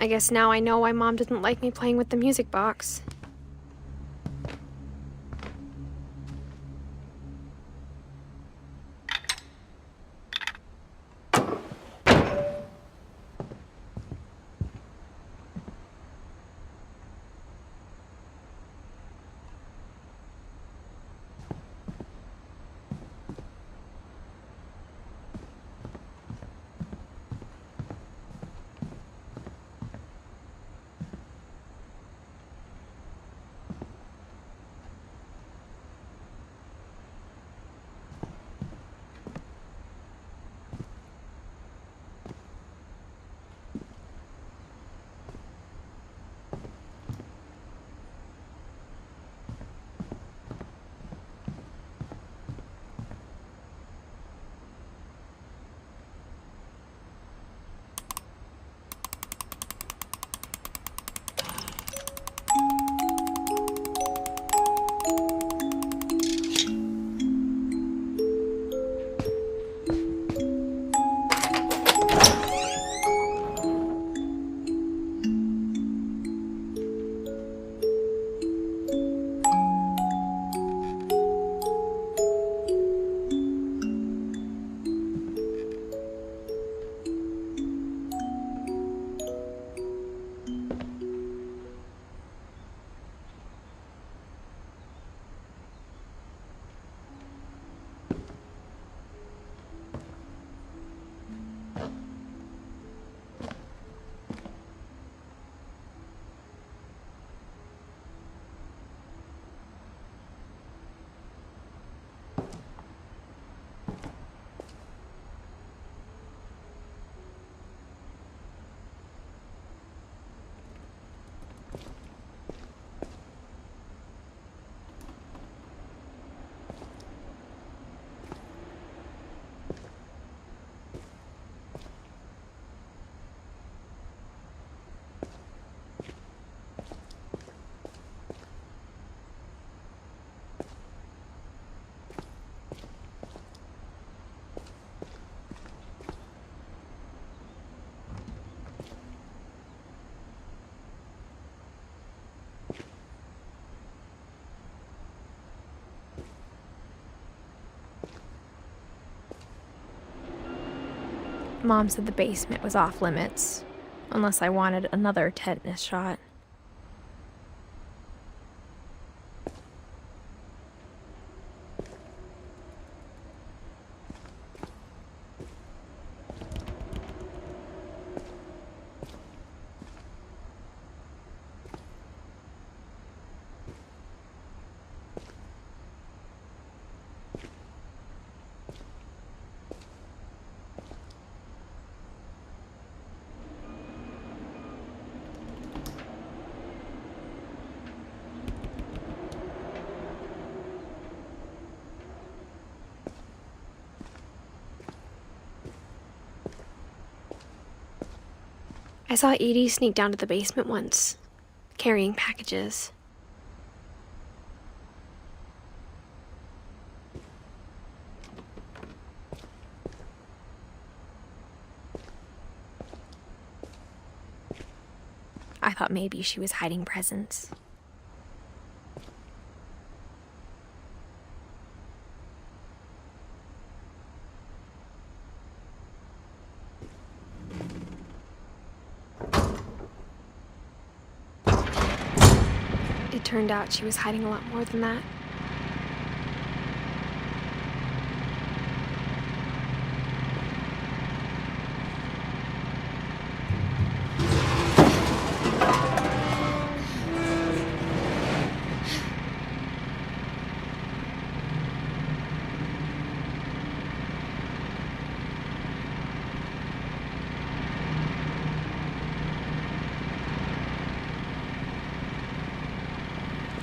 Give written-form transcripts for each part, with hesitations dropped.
I guess now I know why Mom didn't like me playing with the music box. Mom said the basement was off limits, unless I wanted another tetanus shot. I saw Edie sneak down to the basement once, carrying packages. I thought maybe she was hiding presents. It turned out she was hiding a lot more than that.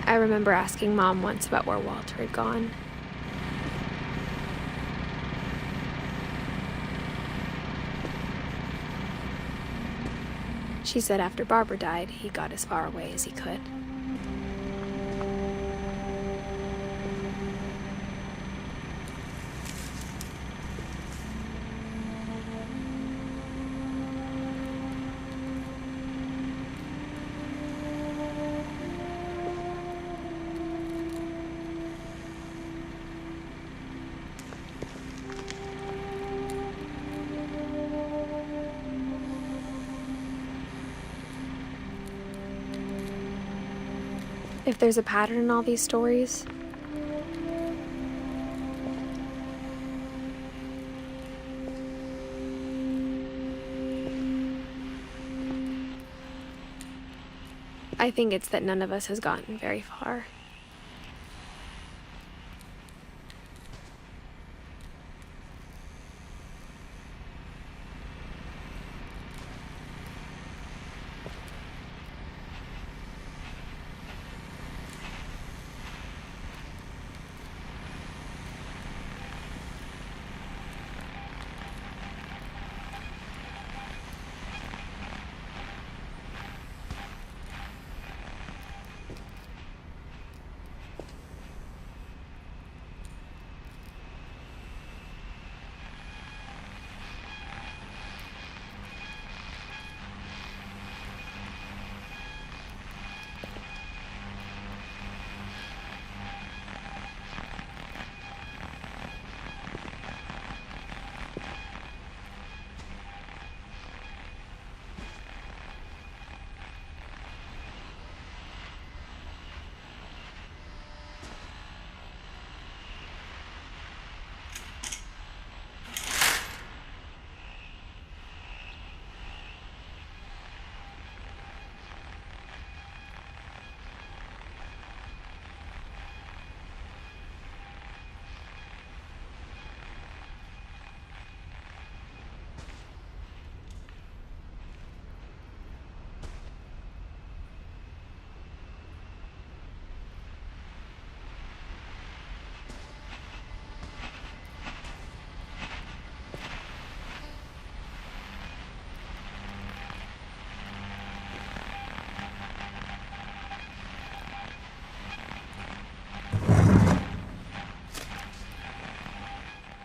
I remember asking Mom once about where Walter had gone. She said after Barbara died, he got as far away as he could. If there's a pattern in all these stories, I think it's that none of us has gotten very far.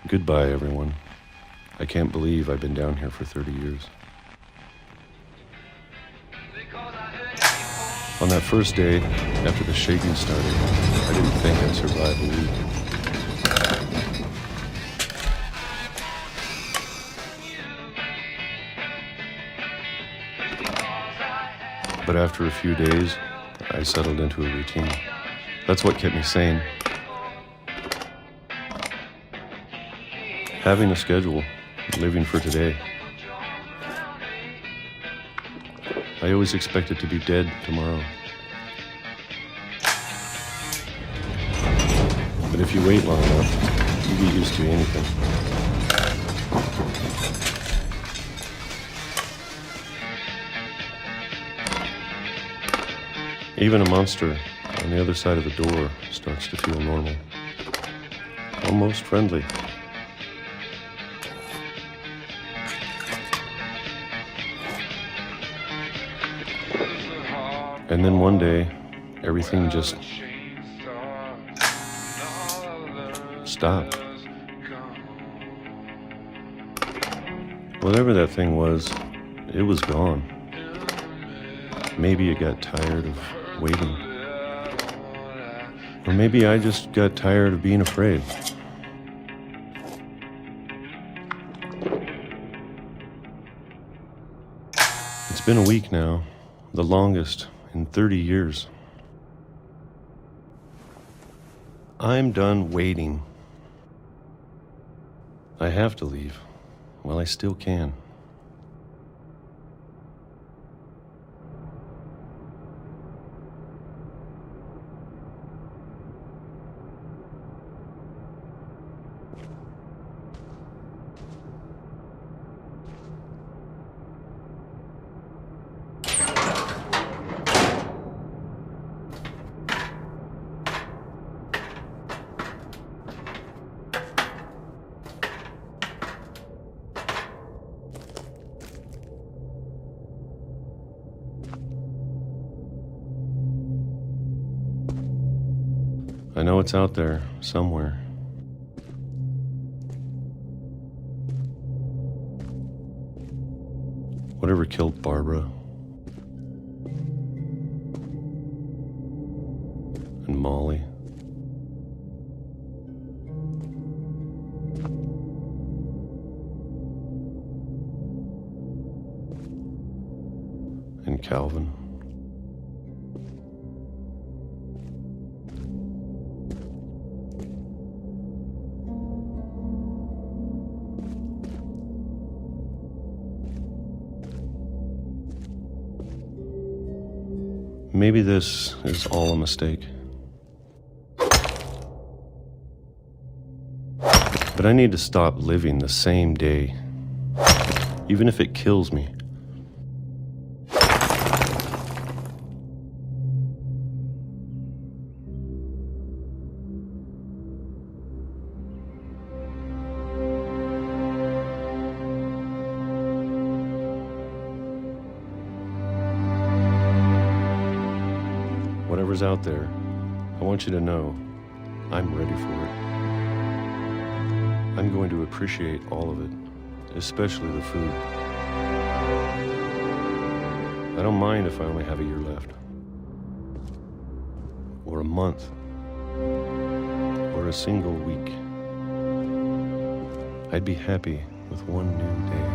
Goodbye, everyone. I can't believe I've been down here for 30 years. On that first day, after the shaking started, I didn't think I'd survive a week. But after a few days, I settled into a routine. That's what kept me sane. Having a schedule, living for today. I always expected to be dead tomorrow. But if you wait long enough, you get used to anything. Even a monster on the other side of the door starts to feel normal. Almost friendly. And then one day, everything just stopped. Whatever that thing was, it was gone. Maybe it got tired of waiting. Or maybe I just got tired of being afraid. It's been a week now, the longest in 30 years. I'm done waiting. I have to leave while I still can. I know it's out there, somewhere. Whatever killed Barbara and Molly. And Calvin. Maybe this is all a mistake. But I need to stop living the same day, even if it kills me. Whatever's out there, I want you to know I'm ready for it. I'm going to appreciate all of it, especially the food. I don't mind if I only have a year left, or a month, or a single week. I'd be happy with one new day.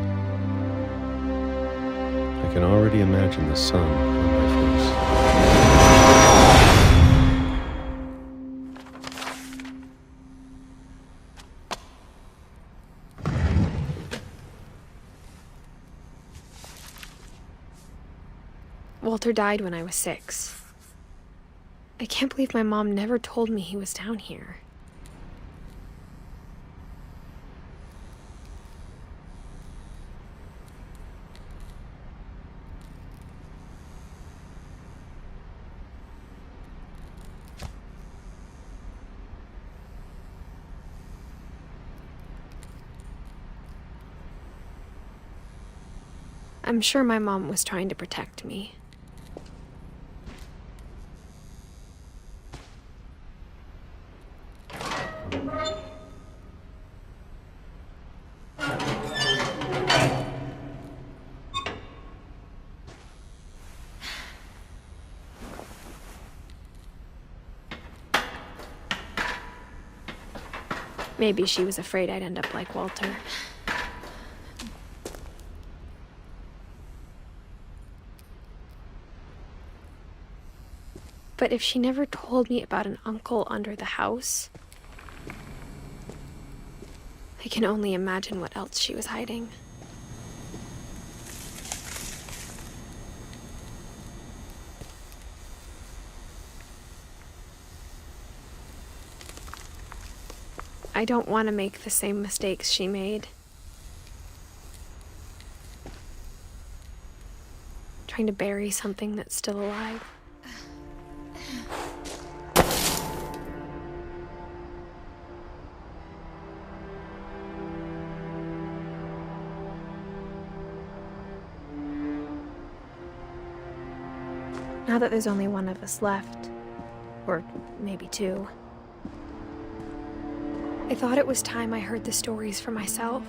I can already imagine the sun on my face. Walter died when I was 6. I can't believe my mom never told me he was down here. I'm sure my mom was trying to protect me. Maybe she was afraid I'd end up like Walter. But if she never told me about an uncle under the house, I can only imagine what else she was hiding. I don't want to make the same mistakes she made. Trying to bury something that's still alive. Now that there's only one of us left, or maybe 2, I thought it was time I heard the stories for myself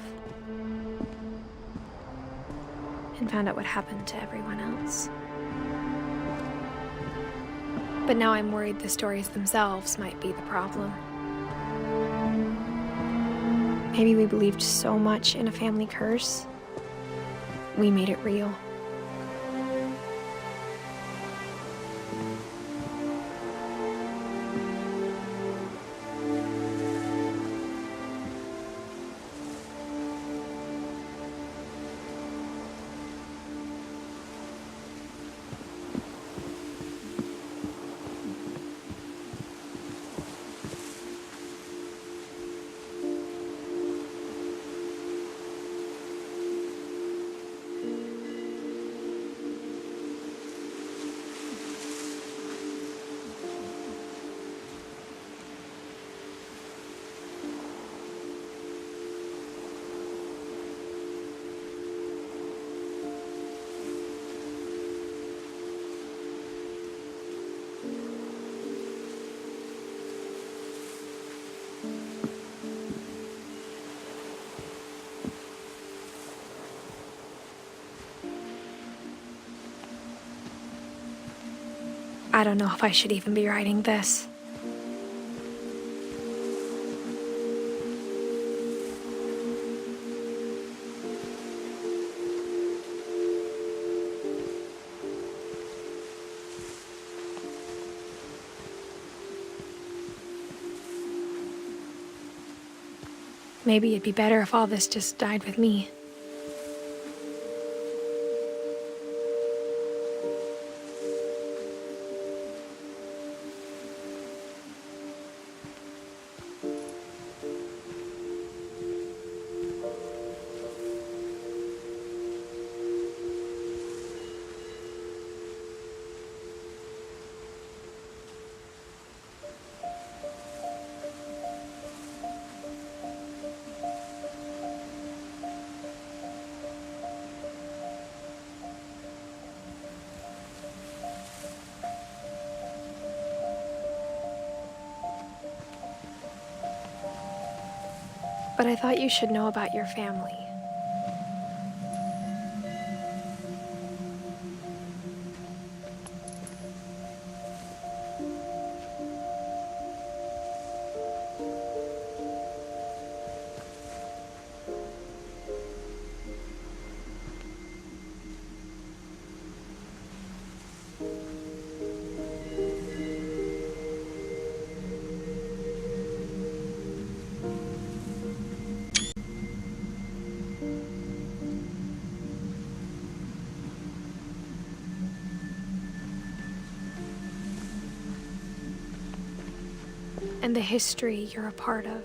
and found out what happened to everyone else. But now I'm worried the stories themselves might be the problem. Maybe we believed so much in a family curse, we made it real. I don't know if I should even be writing this. Maybe it'd be better if all this just died with me. But I thought you should know about your family. And the history you're a part of.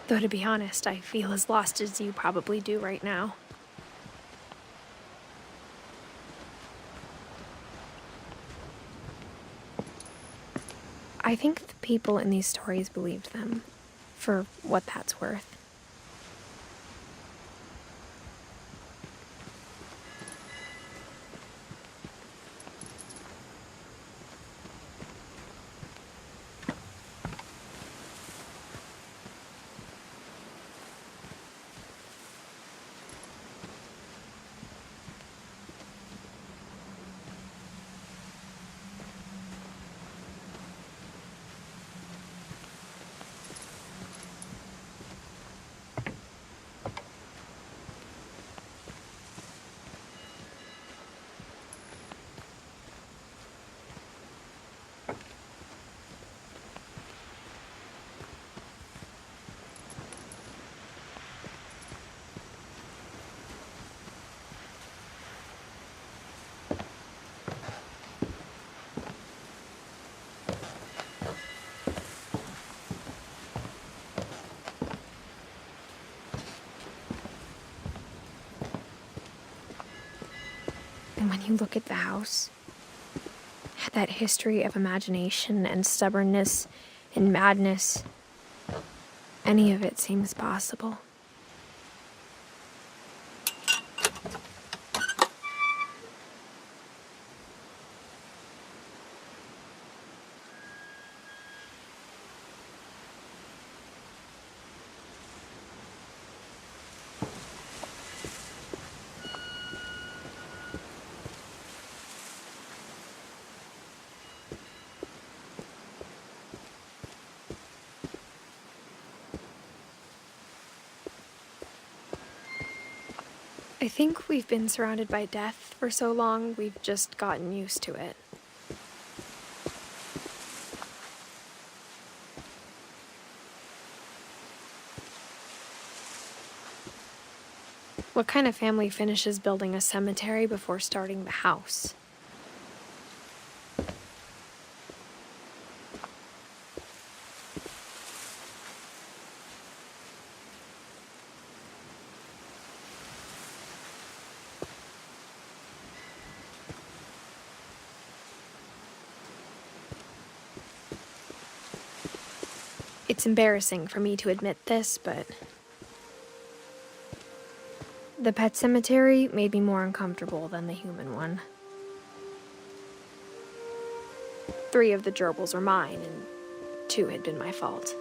Though to be honest, I feel as lost as you probably do right now. I think the people in these stories believed them, for what that's worth. And when you look at the house, that history of imagination and stubbornness and madness, any of it seems possible. I think we've been surrounded by death for so long, we've just gotten used to it. What kind of family finishes building a cemetery before starting the house? It's embarrassing for me to admit this, but the pet cemetery made me more uncomfortable than the human one. 3 of the gerbils are mine, and too had been my fault.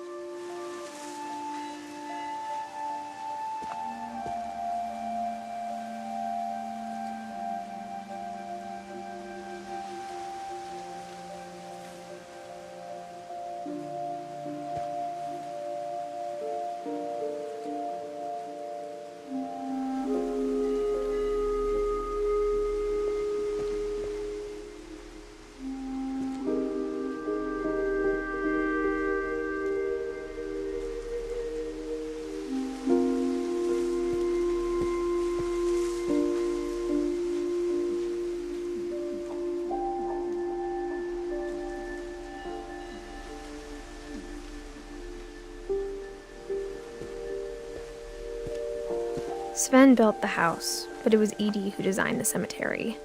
Sven built the house, but it was Edie who designed the cemetery.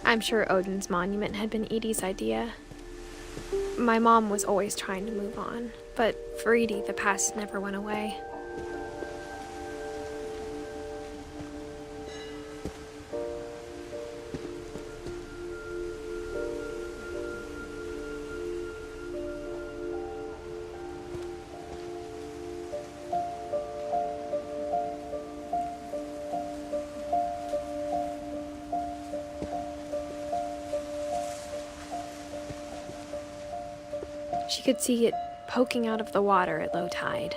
I'm sure Odin's monument had been Edie's idea. My mom was always trying to move on, but for Edie, the past never went away. She could see it poking out of the water at low tide.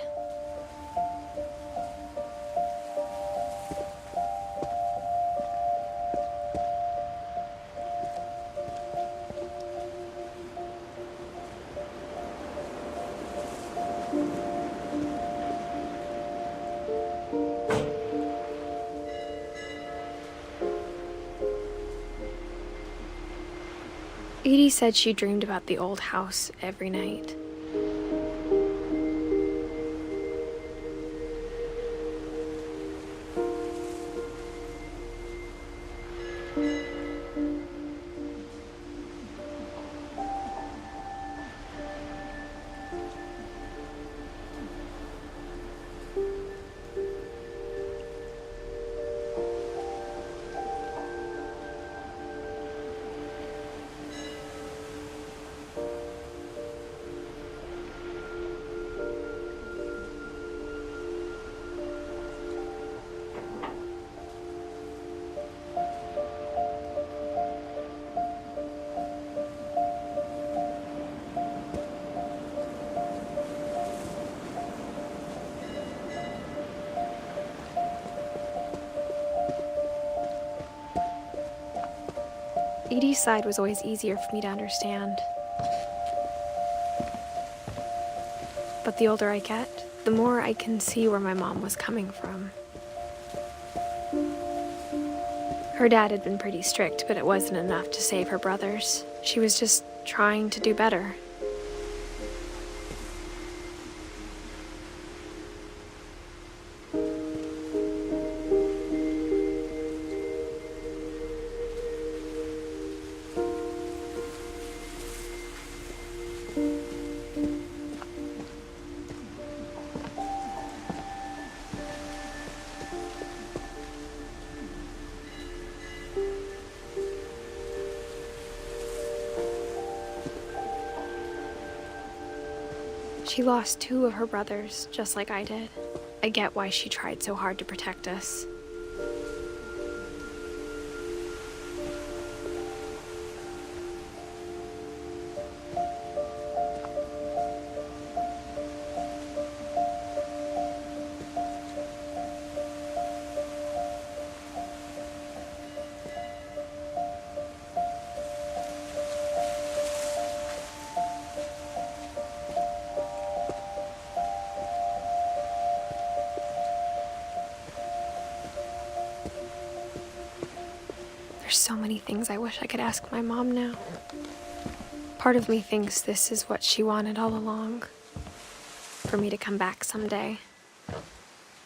Edie said she dreamed about the old house every night. Edie's side was always easier for me to understand. But the older I get, the more I can see where my mom was coming from. Her dad had been pretty strict, but it wasn't enough to save her brothers. She was just trying to do better. She lost 2 of her brothers, just like I did. I get why she tried so hard to protect us. There's so many things I wish I could ask my mom now. Part of me thinks this is what she wanted all along. For me to come back someday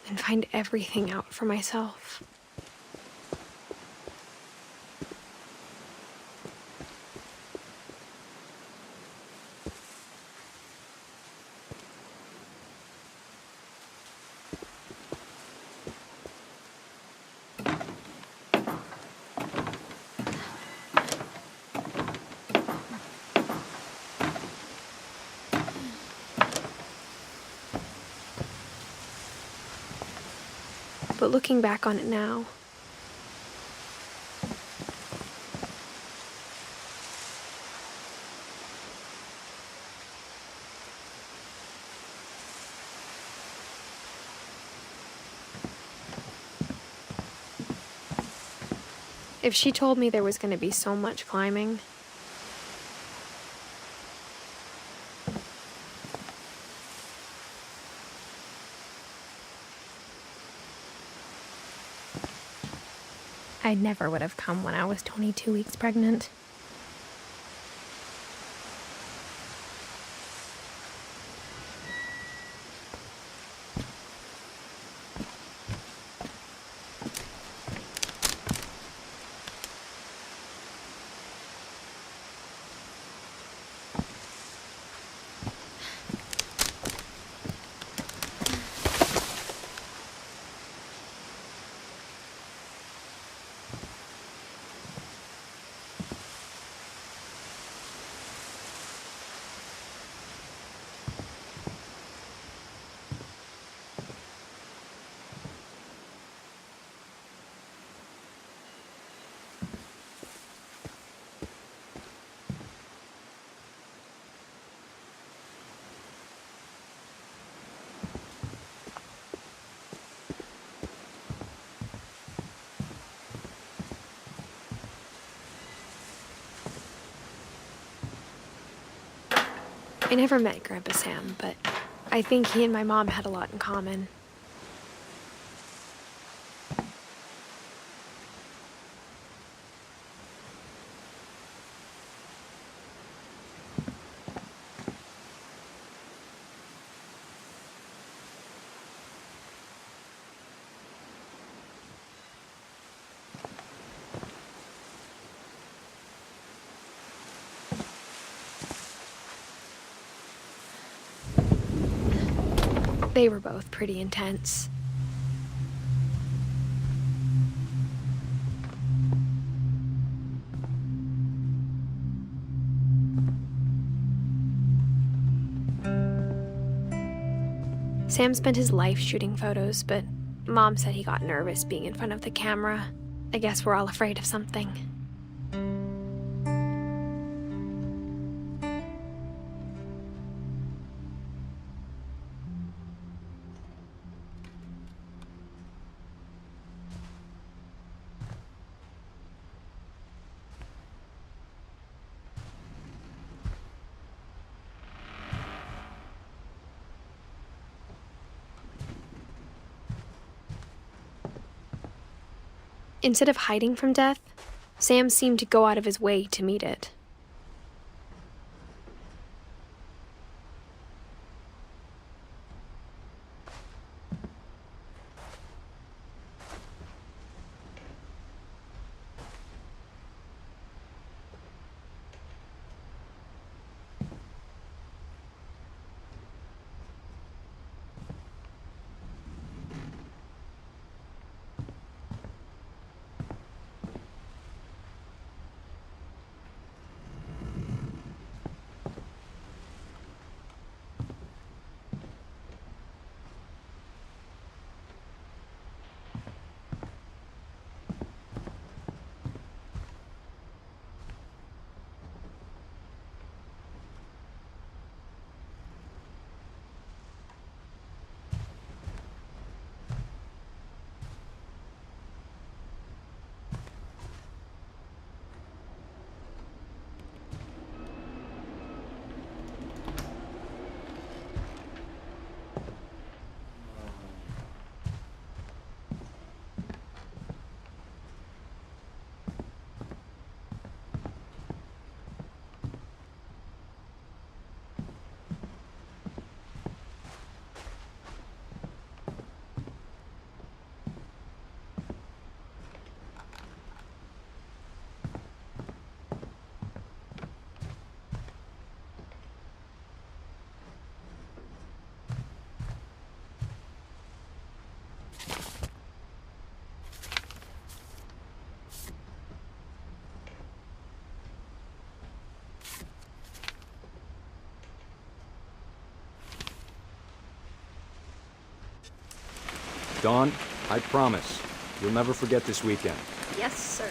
and find everything out for myself. But looking back on it now, if she told me there was going to be so much climbing, I never would have come when I was 22 weeks pregnant. I never met Grandpa Sam, but I think he and my mom had a lot in common. They were both pretty intense. Sam spent his life shooting photos, but Mom said he got nervous being in front of the camera. I guess we're all afraid of something. Instead of hiding from death, Sam seemed to go out of his way to meet it. Dawn, I promise, you'll never forget this weekend. Yes, sir.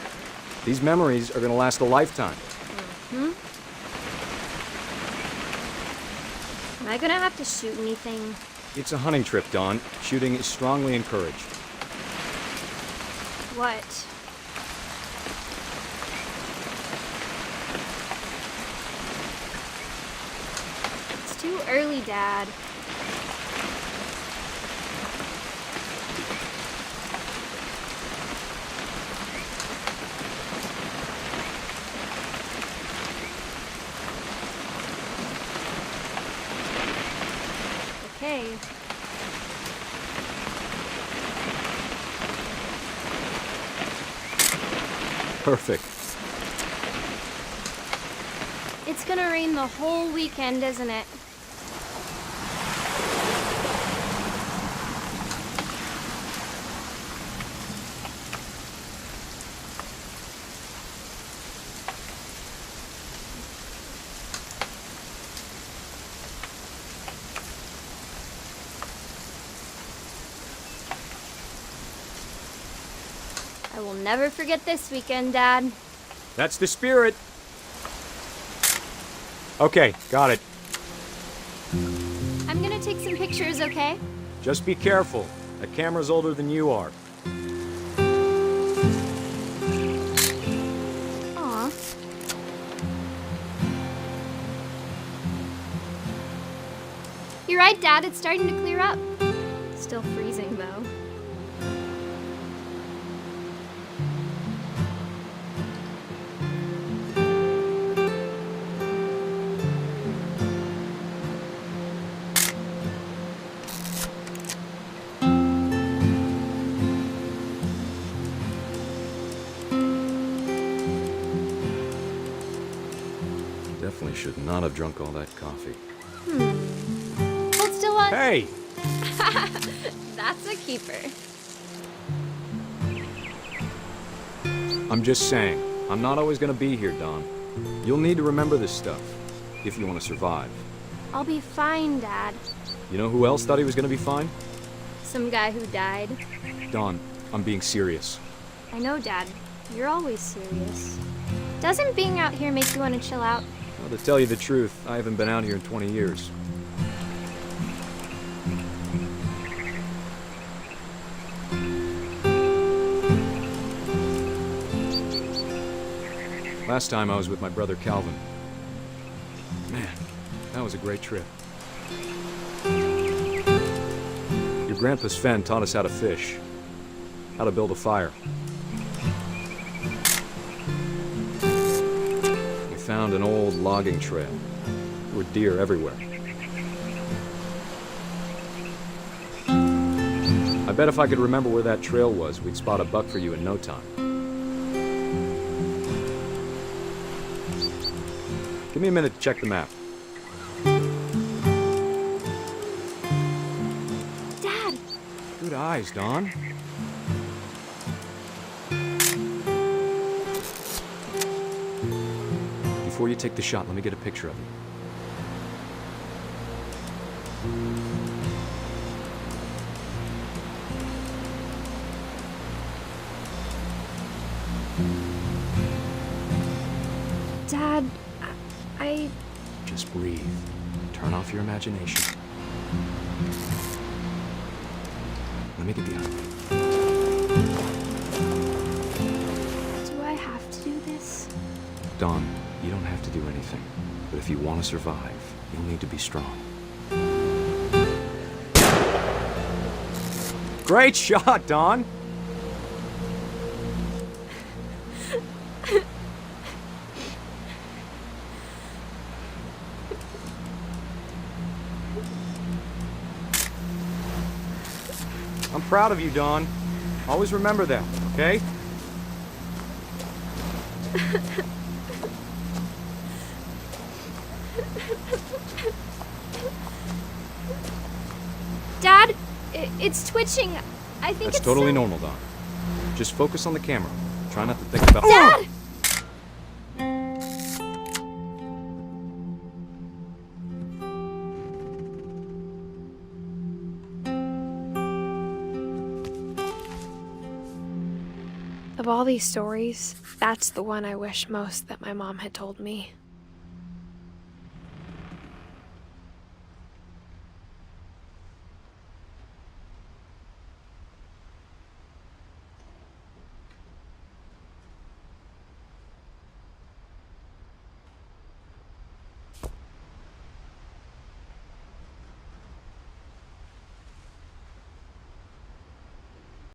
These memories are gonna last a lifetime. Am I gonna have to shoot anything? It's a hunting trip, Dawn. Shooting is strongly encouraged. What? It's too early, Dad. Okay. Perfect. It's gonna rain the whole weekend, isn't it? I will never forget this weekend, Dad. That's the spirit. Okay, got it. I'm gonna take some pictures, okay? Just be careful. That camera's older than you are. Aw. You're right, Dad. It's starting to clear up. Still freezing, though. Definitely should not have drunk all that coffee. Hold still on. Hey! That's a keeper. I'm just saying, I'm not always gonna be here, Dawn. You'll need to remember this stuff, if you want to survive. I'll be fine, Dad. You know who else thought he was gonna be fine? Some guy who died. Dawn, I'm being serious. I know, Dad. You're always serious. Doesn't being out here make you want to chill out? Well, to tell you the truth, I haven't been out here in 20 years. Last time I was with my brother Calvin. Man, that was a great trip. Your grandpa Sven taught us how to fish, how to build a fire. We found an old logging trail. There were deer everywhere. I bet if I could remember where that trail was, we'd spot a buck for you in no time. Give me a minute to check the map. Dad! Good eyes, Dawn. Before you take the shot, let me get a picture of you. Dad, I... Just breathe. Turn off your imagination. Let me get the eye. Do I have to do this? Dawn, you don't have to do anything. But if you want to survive, you'll need to be strong. Great shot, Dawn! I'm proud of you, Dawn. Always remember that, okay? Dad, it's twitching. I think That's it's totally so- normal, Dawn. Just focus on the camera. Try not to think about... Dad! Of all these stories, that's the one I wish most that my mom had told me.